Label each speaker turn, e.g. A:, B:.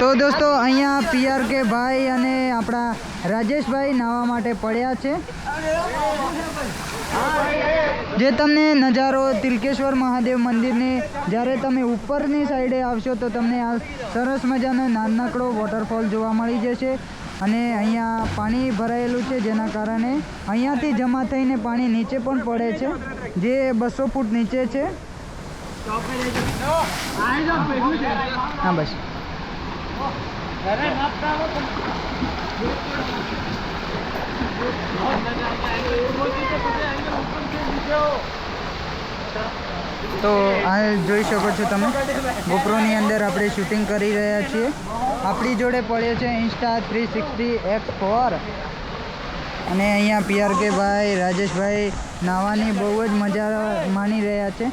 A: તો દોસ્તો અહીંયા PRK ભાઈ અને આપણા રાજેશભાઈ નાવા માટે પડ્યા છે। જે તમને નજારો તિલકેશ્વર મહાદેવ મંદિરને જ્યારે તમે ઉપરની સાઈડે આવશો તો તમને આ સરસ મજાનો નાનકડો વોટરફોલ જોવા મળી જશે। અને અહીંયા પાણી ભરાયેલું છે, જેના કારણે અહીંયાથી જમા થઈને પાણી નીચે પણ પડે છે, જે 200 ફૂટ નીચે છે। હા બસ તો આ જોઈ શકો છો તમે, GoProની અંદર આપણે શૂટિંગ કરી રહ્યા છીએ। આપણી જોડે પડ્યો છે Insta360X4 અને અહીંયા PRK ભાઈ રાજેશભાઈ નાવાની બહુ જ મજા માણી રહ્યા છે।